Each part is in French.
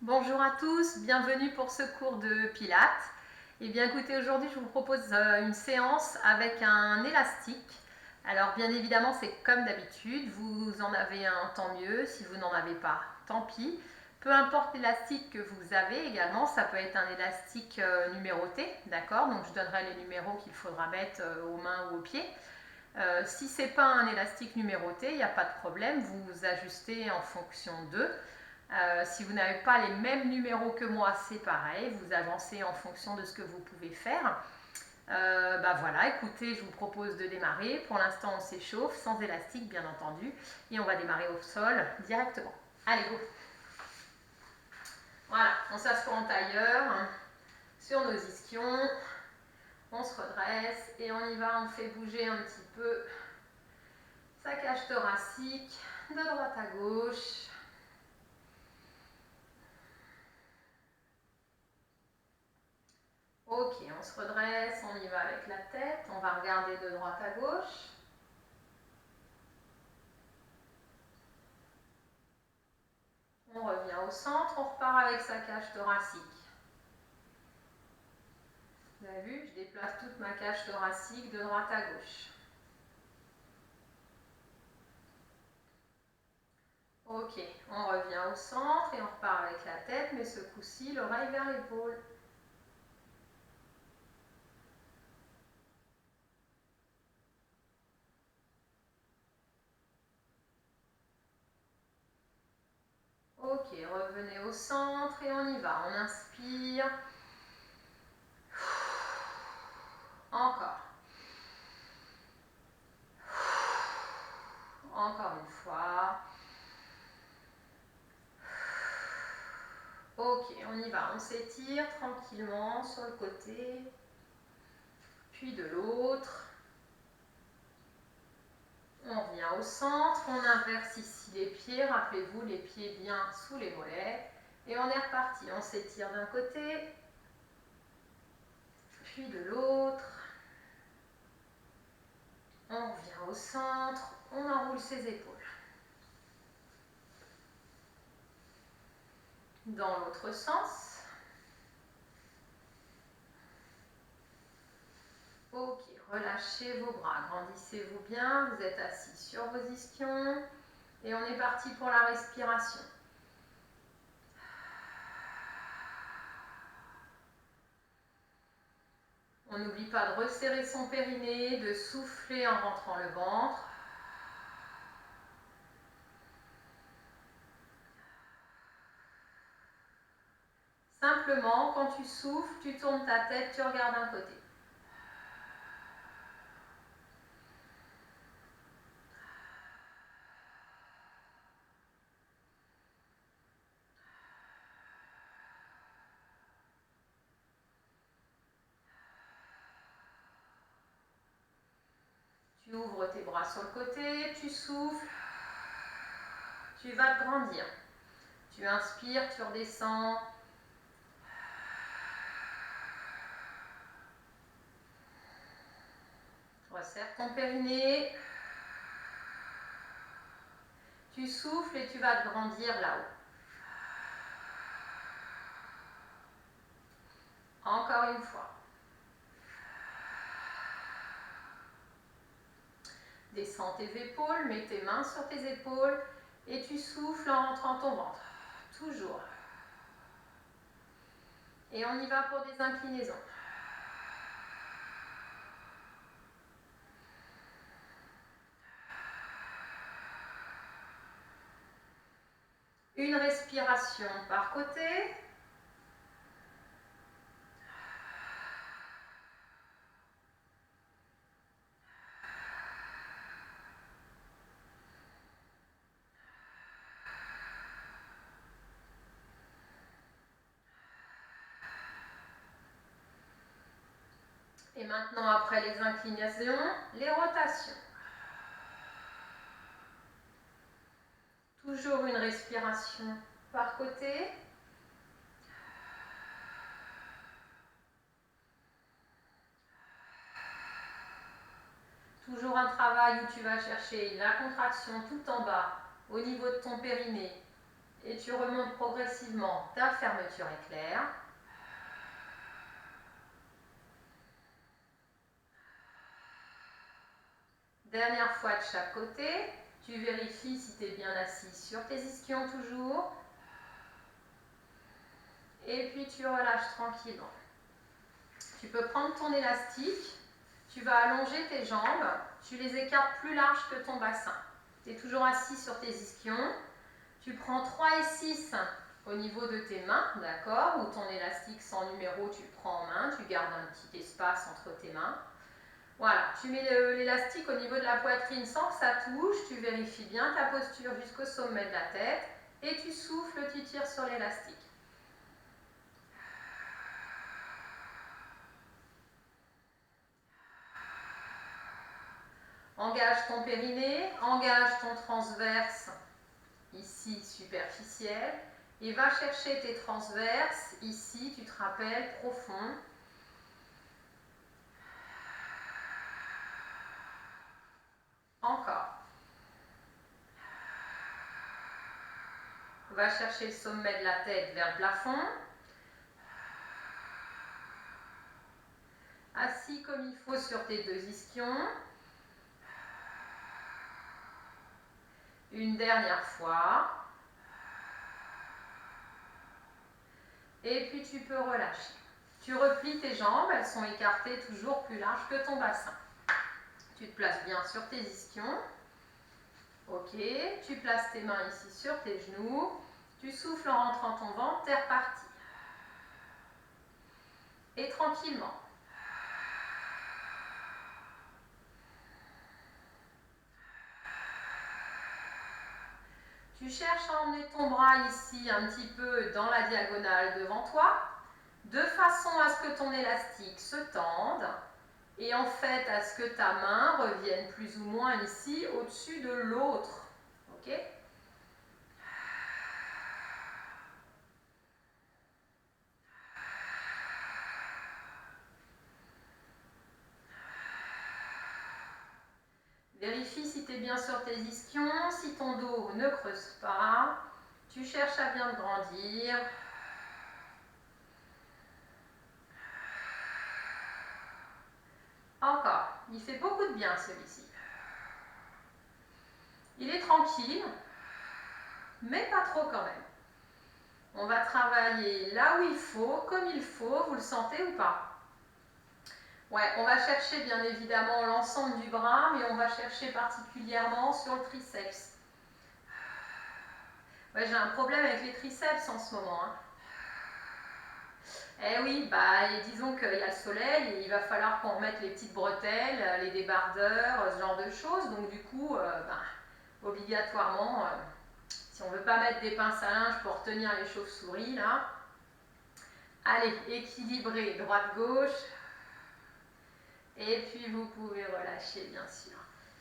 Bonjour à tous, bienvenue pour ce cours de Pilates. Et bien écoutez, aujourd'hui je vous propose une séance avec un élastique. Alors bien évidemment c'est comme d'habitude, vous en avez un tant mieux, si vous n'en avez pas, tant pis. Peu importe l'élastique que vous avez également, ça peut être un élastique numéroté, d'accord? Donc je donnerai les numéros qu'il faudra mettre aux mains ou aux pieds. Si ce n'est pas un élastique numéroté, il n'y a pas de problème, vous ajustez en fonction d'eux. Si vous n'avez pas les mêmes numéros que moi, c'est pareil, vous avancez en fonction de ce que vous pouvez faire. Voilà, écoutez, je vous propose de démarrer. Pour l'instant, on s'échauffe, sans élastique bien entendu, et on va démarrer au sol directement. Allez, go! Voilà, on s'assoit en tailleur sur nos ischions, on se redresse et on y va, on fait bouger un petit peu sa cage thoracique de droite à gauche. Ok, on se redresse, on y va avec la tête, on va regarder de droite à gauche. On revient au centre, on repart avec sa cage thoracique. Vous avez vu, je déplace toute ma cage thoracique de droite à gauche. Ok, on revient au centre et on repart avec la tête, mais ce coup-ci, l'oreille vers l'épaule. Ok, revenez au centre et on y va. On inspire. Encore. Encore une fois. Ok, on y va. On s'étire tranquillement sur le côté, puis de l'autre. On revient au centre, on inverse ici les pieds, rappelez-vous les pieds bien sous les mollets. Et on est reparti, on s'étire d'un côté, puis de l'autre. On revient au centre, on enroule ses épaules. Dans l'autre sens. Ok, relâchez vos bras, grandissez-vous bien, vous êtes assis sur vos ischions. Et on est parti pour la respiration. On n'oublie pas de resserrer son périnée, de souffler en rentrant le ventre. Simplement, quand tu souffles, tu tournes ta tête, tu regardes un côté. Tu ouvres tes bras sur le côté, tu souffles, tu vas te grandir. Tu inspires, tu redescends. Resserre ton périnée. Tu souffles et tu vas te grandir là-haut. Encore une fois. Descends tes épaules, mets tes mains sur tes épaules et tu souffles en rentrant ton ventre. Toujours. Et on y va pour des inclinaisons. Une respiration par côté. Et maintenant, après les inclinations, les rotations. Toujours une respiration par côté. Toujours un travail où tu vas chercher la contraction tout en bas, au niveau de ton périnée, Et tu remontes progressivement ta fermeture éclair. Dernière fois de chaque côté. Tu vérifies si tu es bien assis sur tes ischions toujours. Et puis tu relâches tranquillement. Tu peux prendre ton élastique. Tu vas allonger tes jambes. Tu les écartes plus larges que ton bassin. Tu es toujours assis sur tes ischions. Tu prends 3 et 6 au niveau de tes mains, d'accord? Ou ton élastique sans numéro, tu le prends en main. Tu gardes un petit espace entre tes mains. Voilà, tu mets l'élastique au niveau de la poitrine sans que ça touche. Tu vérifies bien ta posture jusqu'au sommet de la tête. Et tu souffles, tu tires sur l'élastique. Engage ton périnée, engage ton transverse, ici superficiel, et va chercher tes transverses, ici tu te rappelles, profond. Encore. Va chercher le sommet de la tête vers le plafond. Assis comme il faut sur tes 2 ischions. Une dernière fois. Et puis tu peux relâcher. Tu replies tes jambes, elles sont écartées toujours plus larges que ton bassin. Tu te places bien sur tes ischions. Ok, tu places tes mains ici sur tes genoux. Tu souffles en rentrant ton ventre, t'es reparti. Et tranquillement. Tu cherches à emmener ton bras ici un petit peu dans la diagonale devant toi, de façon à ce que ton élastique se tende et en fait à ce que ta main revienne plus ou moins ici au-dessus de l'autre. Ok ? Vérifie si tu es bien sur tes ischions, si ton dos ne creuse pas. Tu cherches à bien te grandir. Encore, il fait beaucoup de bien celui-ci. Il est tranquille, mais pas trop quand même. On va travailler là où il faut, comme il faut, vous le sentez ou pas? Ouais, on va chercher bien évidemment l'ensemble du bras, mais on va chercher particulièrement sur le triceps. Ouais, j'ai un problème avec les triceps en ce moment. Hein. Eh oui, et disons qu'il y a le soleil et il va falloir qu'on remette les petites bretelles, les débardeurs, ce genre de choses. Donc du coup, obligatoirement, si on ne veut pas mettre des pinces à linge pour retenir les chauves-souris, là, allez, équilibrez droite-gauche. Et puis vous pouvez relâcher bien sûr.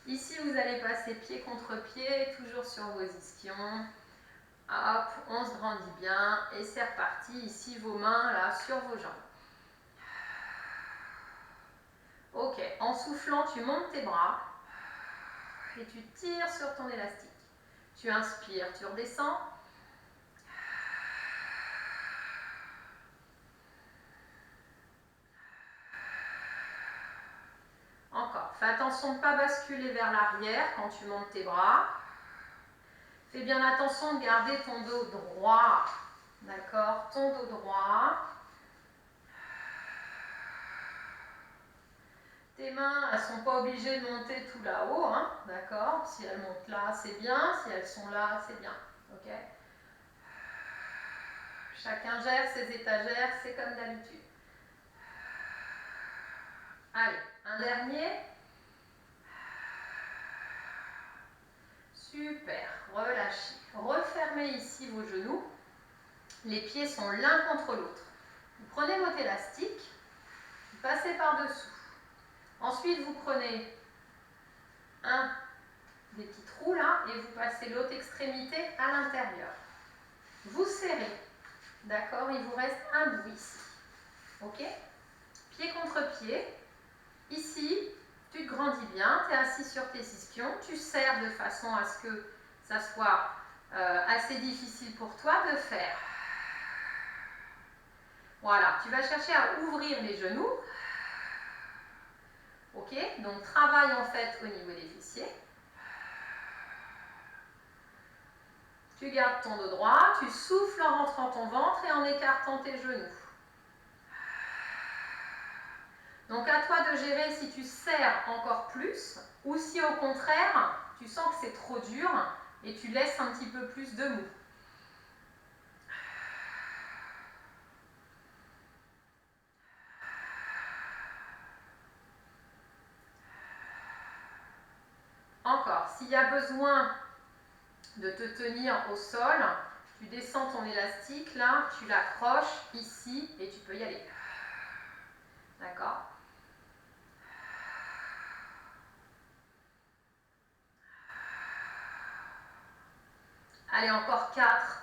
Ici vous allez passer pied contre pied, toujours sur vos ischions. Hop, on se grandit bien et c'est reparti. Ici vos mains là sur vos jambes. Ok, en soufflant tu montes tes bras et tu tires sur ton élastique. Tu inspires, tu redescends. Encore, fais attention de ne pas basculer vers l'arrière quand tu montes tes bras. Fais bien attention de garder ton dos droit. D'accord? Ton dos droit. Tes mains, elles ne sont pas obligées de monter tout là-haut. Hein? D'accord? Si elles montent là, c'est bien. Si elles sont là, c'est bien. Ok? Chacun gère ses étagères, c'est comme d'habitude. Allez, un dernier. Super, relâchez. Refermez ici vos genoux. Les pieds sont l'un contre l'autre. Vous prenez votre élastique, vous passez par-dessous. Ensuite, vous prenez un des petits trous là et vous passez l'autre extrémité à l'intérieur. Vous serrez. D'accord? Il vous reste un bout ici. Ok? Pied contre pied. Ici, tu te grandis bien, tu es assis sur tes ischions, tu serres de façon à ce que ça soit assez difficile pour toi de faire. Voilà, tu vas chercher à ouvrir les genoux. Ok, donc travaille en fait au niveau des fessiers. Tu gardes ton dos droit, tu souffles en rentrant ton ventre et en écartant tes genoux. Donc à toi de gérer si tu serres encore plus ou si au contraire tu sens que c'est trop dur et tu laisses un petit peu plus de mou. Encore, s'il y a besoin de te tenir au sol, tu descends ton élastique, là, tu l'accroches ici et tu peux y aller. D'accord ? Allez, encore 4.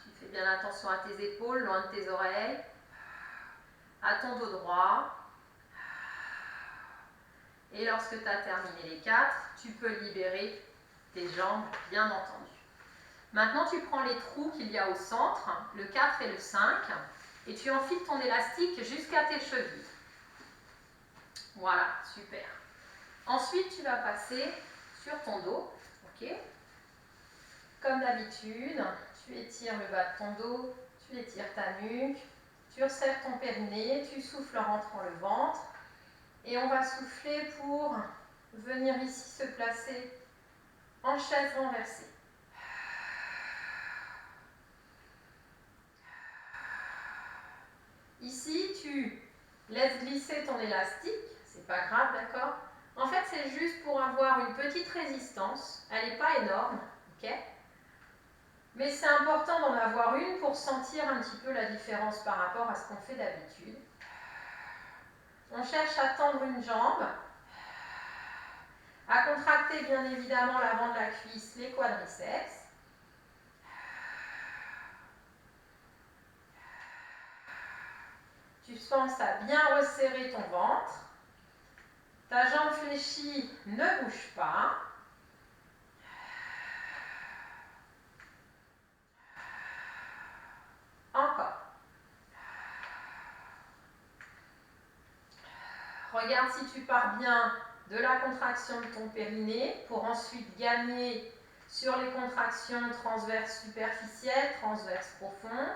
Tu fais bien attention à tes épaules, loin de tes oreilles, à ton dos droit. Et lorsque tu as terminé les 4, tu peux libérer tes jambes, bien entendu. Maintenant, tu prends les trous qu'il y a au centre, le 4 et le 5, et tu enfiles ton élastique jusqu'à tes chevilles. Voilà, super. Ensuite, tu vas passer sur ton dos, ok ? Comme d'habitude, tu étires le bas de ton dos, tu étires ta nuque, tu resserres ton périnée, tu souffles en rentrant le ventre, et on va souffler pour venir ici se placer en chaise renversée. Ici, tu laisses glisser ton élastique, c'est pas grave, d'accord ? En fait, c'est juste pour avoir une petite résistance, elle n'est pas énorme, ok ? Mais c'est important d'en avoir une pour sentir un petit peu la différence par rapport à ce qu'on fait d'habitude. On cherche à tendre une jambe, à contracter bien évidemment l'avant de la cuisse, les quadriceps. Tu penses à bien resserrer ton ventre. Ta jambe fléchie, ne bouge pas. Encore. Regarde si tu pars bien de la contraction de ton périnée pour ensuite gagner sur les contractions transverses superficielles, transverses profondes.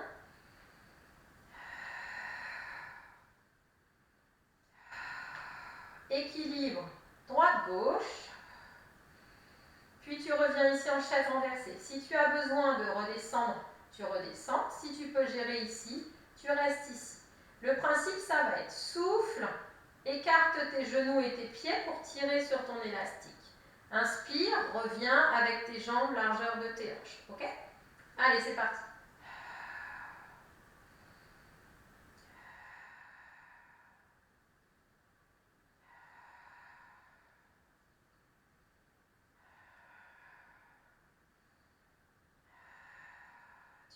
Équilibre droite-gauche. Puis tu reviens ici en chaise renversée. Si tu as besoin de redescendre, tu redescends. Si tu peux gérer ici, tu restes ici. Le principe, ça va être souffle, écarte tes genoux et tes pieds pour tirer sur ton élastique. Inspire, reviens avec tes jambes largeur de tes hanches. Ok ? Allez, c'est parti.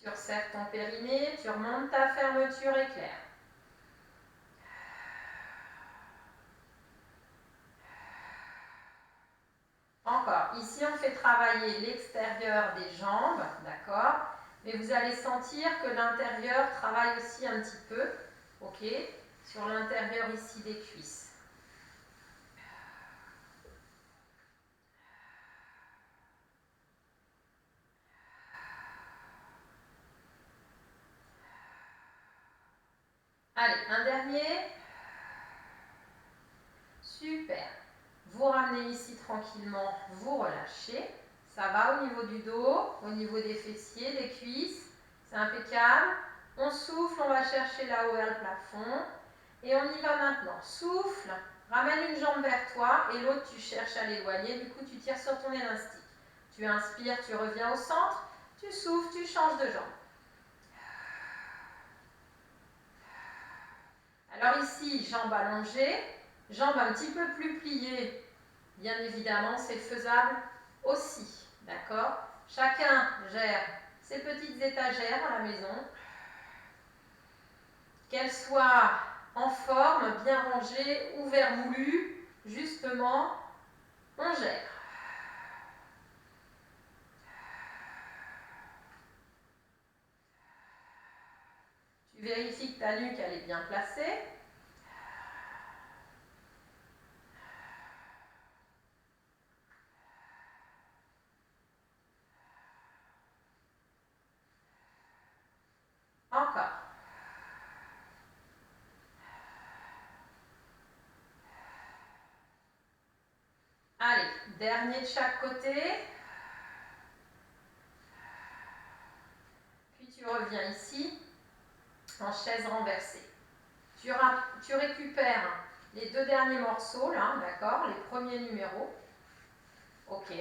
Tu resserres ton périnée, tu remontes ta fermeture éclair. Encore, ici on fait travailler l'extérieur des jambes, d'accord ? Mais vous allez sentir que l'intérieur travaille aussi un petit peu, ok ? Sur l'intérieur ici des cuisses. Allez, un dernier. Super. Vous ramenez ici tranquillement, vous relâchez. Ça va au niveau du dos, au niveau des fessiers, des cuisses. C'est impeccable. On souffle, on va chercher là-haut vers le plafond. Et on y va maintenant. Souffle, ramène une jambe vers toi et l'autre tu cherches à l'éloigner. Du coup, tu tires sur ton élastique. Tu inspires, tu reviens au centre. Tu souffles, tu changes de jambe. Alors ici, jambe allongée, jambe un petit peu plus pliée. Bien évidemment, c'est faisable aussi. D'accord ? Chacun gère ses petites étagères à la maison. Qu'elles soient en forme, bien rangées ou vermoulues, justement, On gère. Tu vérifies que ta nuque elle est bien placée. Encore. Allez, dernier de chaque côté. Puis tu reviens ici en chaise renversée. Tu récupères les deux derniers morceaux là, d'accord, les premiers numéros. Ok.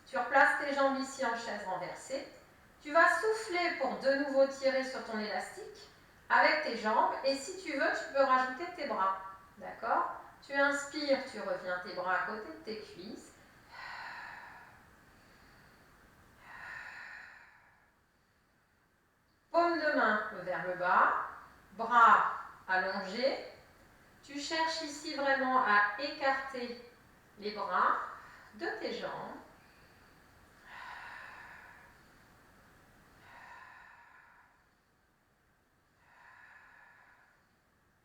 Tu replaces tes jambes ici en chaise renversée. Tu vas souffler pour de nouveau tirer sur ton élastique avec tes jambes. Et si tu veux, tu peux rajouter tes bras. D'accord? Tu inspires, tu reviens tes bras à côté de tes cuisses. Paume de main vers le bas. Bras allongés. Tu cherches ici vraiment à écarter les bras de tes jambes.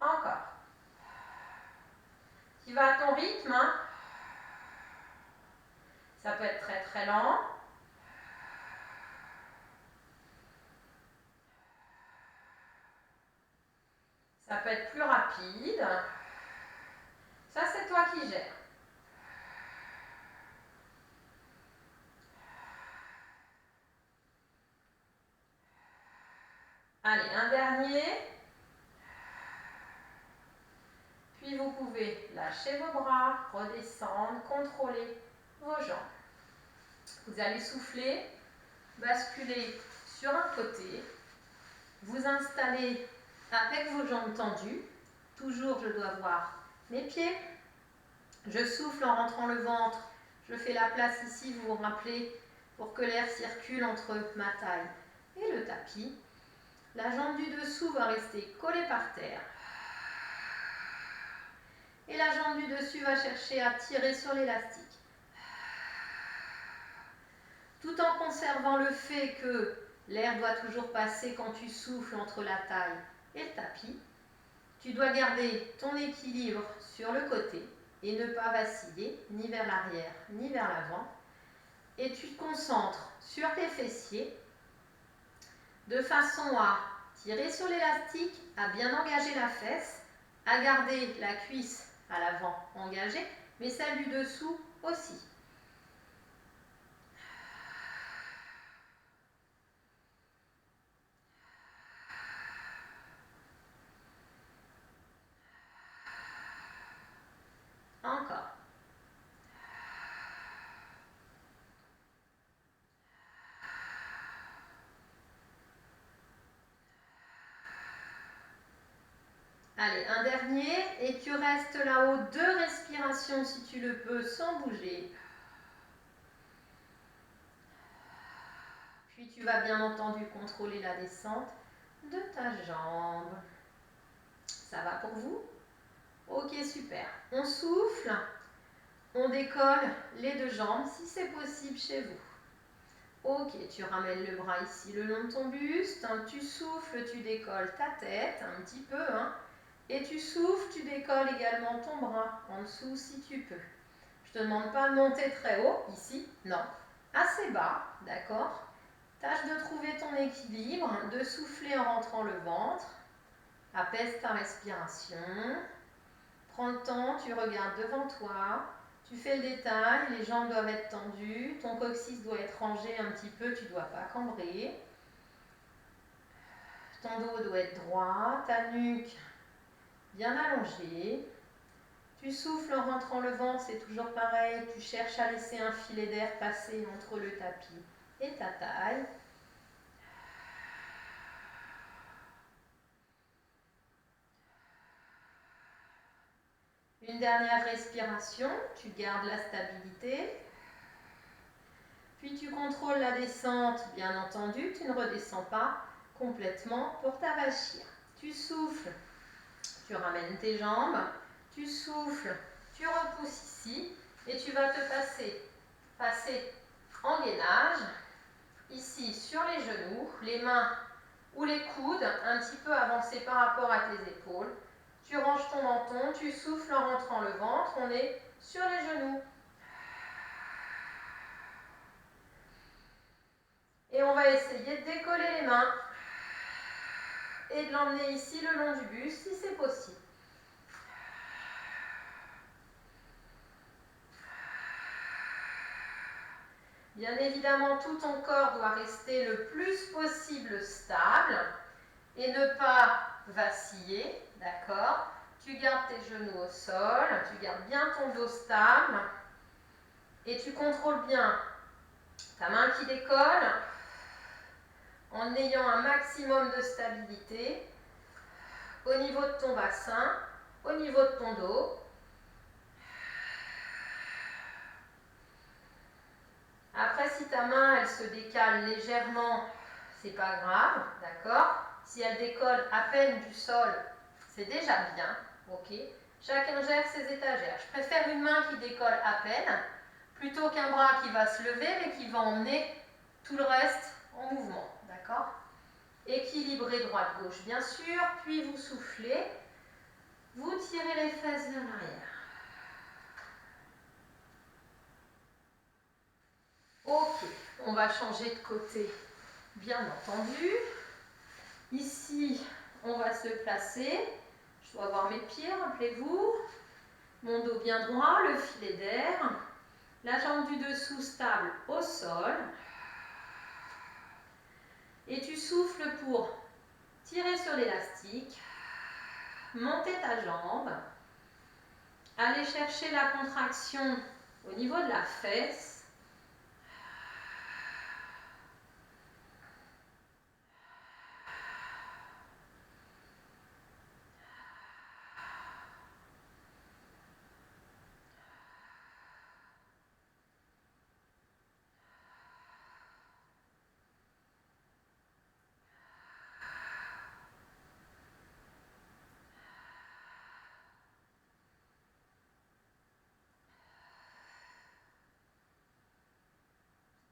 Encore. Tu vas à ton rythme. Hein. Ça peut être très très lent. Ça peut être plus rapide. Ça, c'est toi qui gères. Allez, un dernier. Puis vous pouvez lâcher vos bras, redescendre, contrôler vos jambes. Vous allez souffler, basculer sur un côté, vous installer avec vos jambes tendues. Toujours, je dois voir mes pieds. Je souffle en rentrant le ventre. Je fais la place ici, vous vous rappelez, pour que l'air circule entre ma taille et le tapis. La jambe du dessous va rester collée par terre. Et la jambe du dessus va chercher à tirer sur l'élastique. Tout en conservant le fait que l'air doit toujours passer quand tu souffles entre la taille et le tapis. Tu dois garder ton équilibre sur le côté et ne pas vaciller ni vers l'arrière ni vers l'avant. Et tu te concentres sur tes fessiers de façon à tirer sur l'élastique, à bien engager la fesse, à garder la cuisse à l'avant engagée, mais celle du dessous aussi. Encore. Allez, un dernier et tu restes là-haut 2 respirations si tu le peux sans bouger. Puis tu vas bien entendu contrôler la descente de ta jambe. Ça va pour vous? Ok, super. On souffle, on décolle les 2 jambes si c'est possible chez vous. Ok, tu ramènes le bras ici le long de ton buste, tu souffles, tu décolles ta tête un petit peu, hein, et tu souffles, tu décolles également ton bras en dessous si tu peux. Je ne te demande pas de monter très haut, ici, non, assez bas, d'accord? Tâche de trouver ton équilibre, de souffler en rentrant le ventre, apaise ta respiration, prends le temps, tu regardes devant toi, tu fais le détail, les jambes doivent être tendues, ton coccyx doit être rangé un petit peu, tu ne dois pas cambrer. Ton dos doit être droit, ta nuque bien allongée. Tu souffles en rentrant le ventre, c'est toujours pareil, tu cherches à laisser un filet d'air passer entre le tapis et ta taille. Une dernière respiration, tu gardes la stabilité. Puis tu contrôles la descente, bien entendu, tu ne redescends pas complètement pour t'avachir. Tu souffles, tu ramènes tes jambes, tu souffles, tu repousses ici Et tu vas te passer en gainage, ici sur les genoux, les mains ou les coudes un petit peu avancés par rapport à tes épaules. Tu ranges ton menton, tu souffles en rentrant le ventre, on est sur les genoux. Et on va essayer de décoller les mains et de l'emmener ici le long du buste si c'est possible. Bien évidemment, tout ton corps doit rester le plus possible stable et ne pas vaciller, d'accord? Tu gardes tes genoux au sol, tu gardes bien ton dos stable et tu contrôles bien ta main qui décolle en ayant un maximum de stabilité au niveau de ton bassin, au niveau de ton dos. Après, si ta main, elle se décale légèrement, c'est pas grave, d'accord? Si elle décolle à peine du sol, c'est déjà bien, ok? Chacun gère ses étagères. Je préfère une main qui décolle à peine, plutôt qu'un bras qui va se lever, mais qui va emmener tout le reste en mouvement, d'accord? Équilibrez droite-gauche, bien sûr, puis vous soufflez, vous tirez les fesses vers l'arrière. Ok, on va changer de côté, bien entendu. Ici, on va se placer. Je dois avoir mes pieds, rappelez-vous. Mon dos bien droit, le filet d'air. La jambe du dessous stable au sol. Et tu souffles pour tirer sur l'élastique, monter ta jambe, aller chercher la contraction au niveau de la fesse.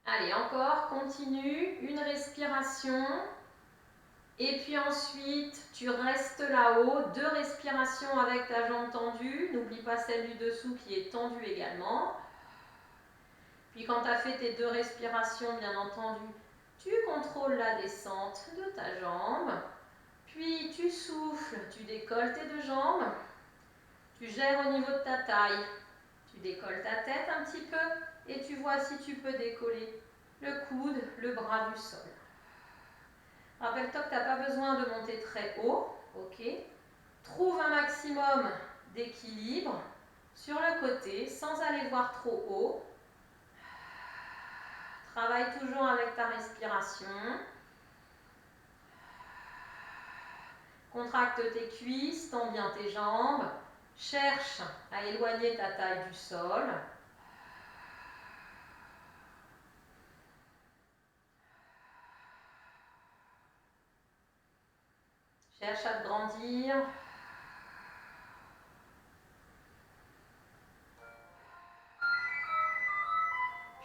Allez, encore, continue, une respiration. Et puis ensuite, tu restes là-haut, 2 respirations avec ta jambe tendue. N'oublie pas celle du dessous qui est tendue également. Puis quand tu as fait tes 2 respirations, bien entendu, tu contrôles la descente de ta jambe. Puis tu souffles, tu décolles tes 2 jambes. Tu gères au niveau de ta taille. Tu décolles ta tête un petit peu et tu vois si tu peux décoller le coude, le bras du sol. Rappelle-toi que tu n'as pas besoin de monter très haut, ok? Trouve un maximum d'équilibre sur le côté sans aller voir trop haut. Travaille toujours avec ta respiration. Contracte tes cuisses, tends bien tes jambes. Cherche à éloigner ta taille du sol. Cherche à te grandir.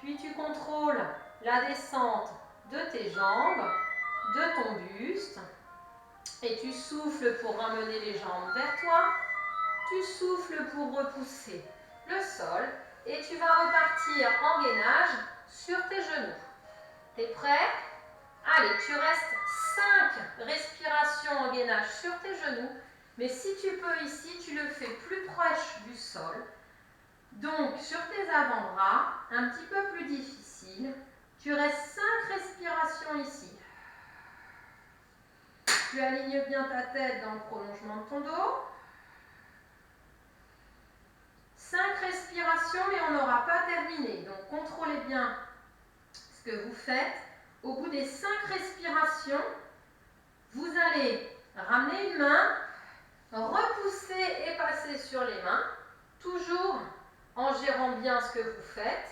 Puis tu contrôles la descente de tes jambes, de ton buste. Et tu souffles pour ramener les jambes vers toi. Tu souffles pour repousser le sol. Et tu vas repartir en gainage sur tes genoux. T'es prêt? Allez, tu restes 5 respirations en gainage sur tes genoux. Mais si tu peux ici, tu le fais plus proche du sol. Donc, sur tes avant-bras, un petit peu plus difficile. Tu restes 5 respirations ici. Tu alignes bien ta tête dans le prolongement de ton dos. 5 respirations, mais on n'aura pas terminé. Donc, contrôlez bien ce que vous faites. Au bout des 5 respirations, vous allez ramener une main, repousser et passer sur les mains, toujours en gérant bien ce que vous faites.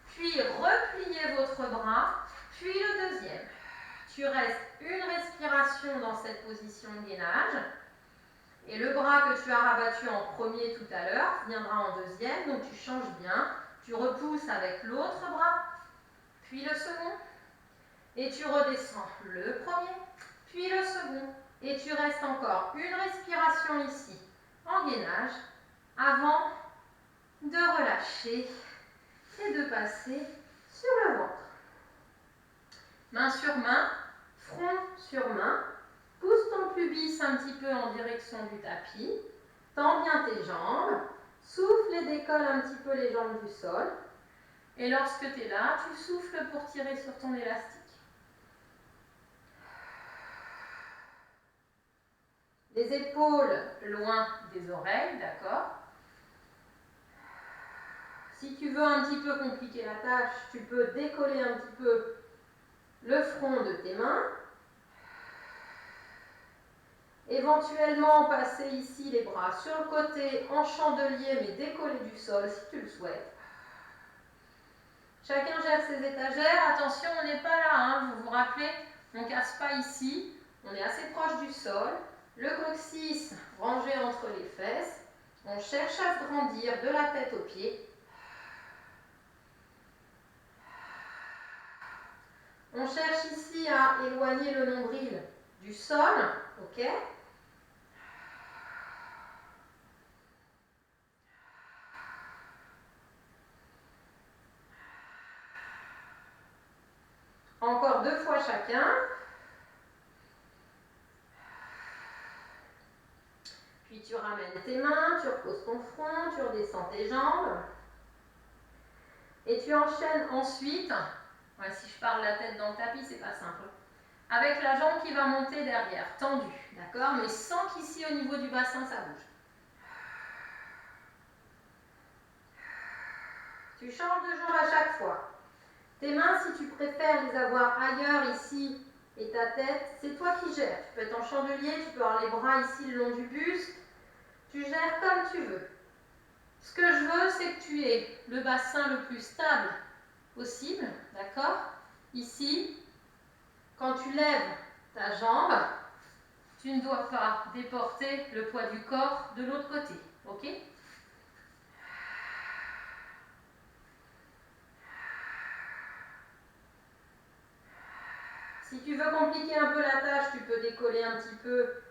Puis, repliez votre bras, puis le deuxième. Tu restes une respiration dans cette position de gainage. Et le bras que tu as rabattu en premier tout à l'heure viendra en deuxième. Donc, tu changes bien. Tu repousses avec l'autre bras, puis le second. Et tu redescends le premier, puis le second. Et tu restes encore une respiration ici, en gainage, avant de relâcher et de passer sur le ventre. Main sur main, front sur main. Pousse ton pubis un petit peu en direction du tapis. Tends bien tes jambes. Souffle et décolle un petit peu les jambes du sol. Et lorsque tu es là, tu souffles pour tirer sur ton élastique. Les épaules loin des oreilles, d'accord? Si tu veux un petit peu compliquer la tâche, tu peux décoller un petit peu le front de tes mains. Éventuellement, passer ici les bras sur le côté en chandelier, mais décoller du sol si tu le souhaites. Chacun gère ses étagères. Attention, on n'est pas là, hein, vous vous rappelez, on ne casse pas ici. On est assez proche du sol. Le coccyx rangé entre les fesses. On cherche à se grandir de la tête aux pieds. On cherche ici à éloigner le nombril du sol, ok? Encore 2 fois chacun. Puis tu ramènes tes mains, tu reposes ton front, tu redescends tes jambes. Et tu enchaînes ensuite, ouais, si je parle la tête dans le tapis, c'est pas simple, avec la jambe qui va monter derrière, tendue, d'accord? Mais sans qu'ici au niveau du bassin ça bouge. Tu changes de jambe à chaque fois. Tes mains, si tu préfères les avoir ailleurs ici et ta tête, c'est toi qui gères. Tu peux être en chandelier, tu peux avoir les bras ici le long du buste. Tu gères comme tu veux. Ce que je veux, c'est que tu aies le bassin le plus stable possible, d'accord? Ici, quand tu lèves ta jambe, tu ne dois pas déporter le poids du corps de l'autre côté, ok? Si tu veux compliquer un peu la tâche, tu peux décoller un petit peu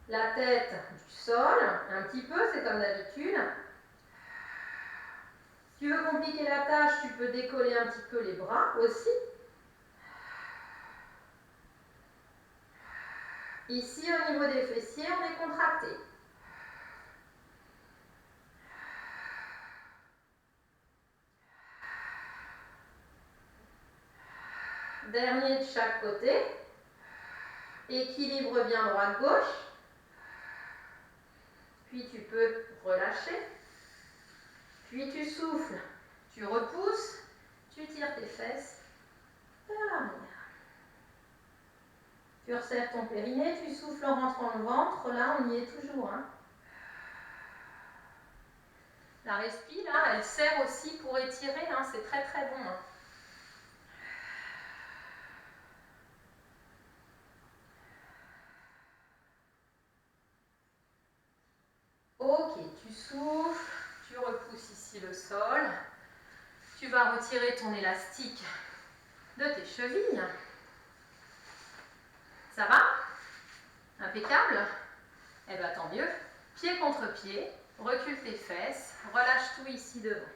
la tête du sol, un petit peu, c'est comme d'habitude. Si tu veux compliquer la tâche, tu peux décoller un petit peu les bras aussi. Ici, au niveau des fessiers, on est contracté. Dernier de chaque côté. Équilibre bien droite-gauche. Puis tu peux relâcher. Puis tu souffles, tu repousses, tu tires tes fesses vers l'arrière. Tu resserres ton périnée, tu souffles en rentrant le ventre. Là, on y est toujours. Hein. La respi, là, elle sert aussi pour étirer. Hein, c'est très très bon. Hein. Ok, tu souffles, tu repousses ici le sol. Tu vas retirer ton élastique de tes chevilles. Ça va? Impeccable? Eh bien, tant mieux. Pied contre pied, recule tes fesses, relâche tout ici devant.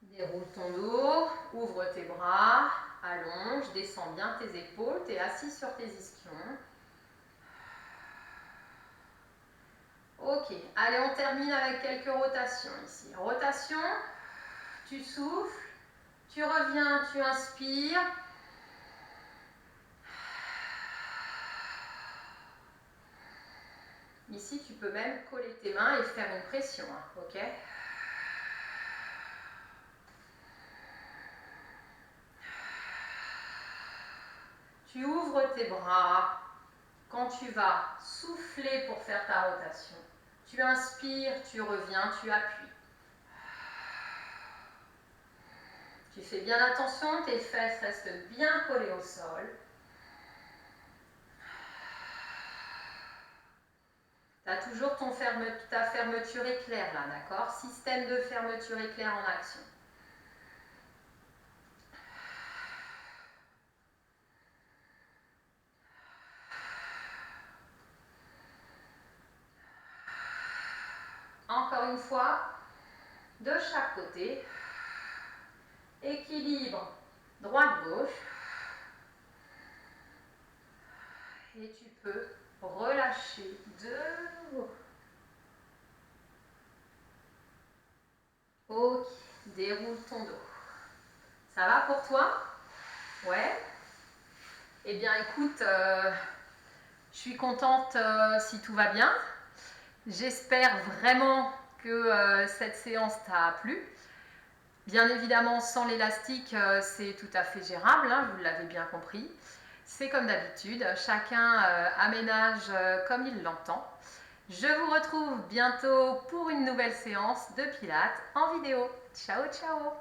Déroule ton dos, ouvre tes bras, allonge, descends bien tes épaules, tu es assis sur tes ischions. Ok, allez, on termine avec quelques rotations ici. Rotation, tu souffles, tu reviens, tu inspires. Ici, tu peux même coller tes mains et faire une pression, hein, ok? Tu ouvres tes bras. Quand tu vas souffler pour faire ta rotation, tu inspires, tu reviens, tu appuies. Tu fais bien attention, tes fesses restent bien collées au sol. Tu as toujours ta fermeture éclair là, d'accord? Système de fermeture éclair en action. Encore une fois, de chaque côté. Équilibre droite-gauche. Et tu peux relâcher de nouveau. Ok, déroule ton dos. Ça va pour toi? Ouais. Eh bien écoute, je suis contente si tout va bien. J'espère vraiment que cette séance t'a plu. Bien évidemment, sans l'élastique, c'est tout à fait gérable, hein, vous l'avez bien compris. C'est comme d'habitude, chacun aménage comme il l'entend. Je vous retrouve bientôt pour une nouvelle séance de Pilates en vidéo. Ciao, ciao!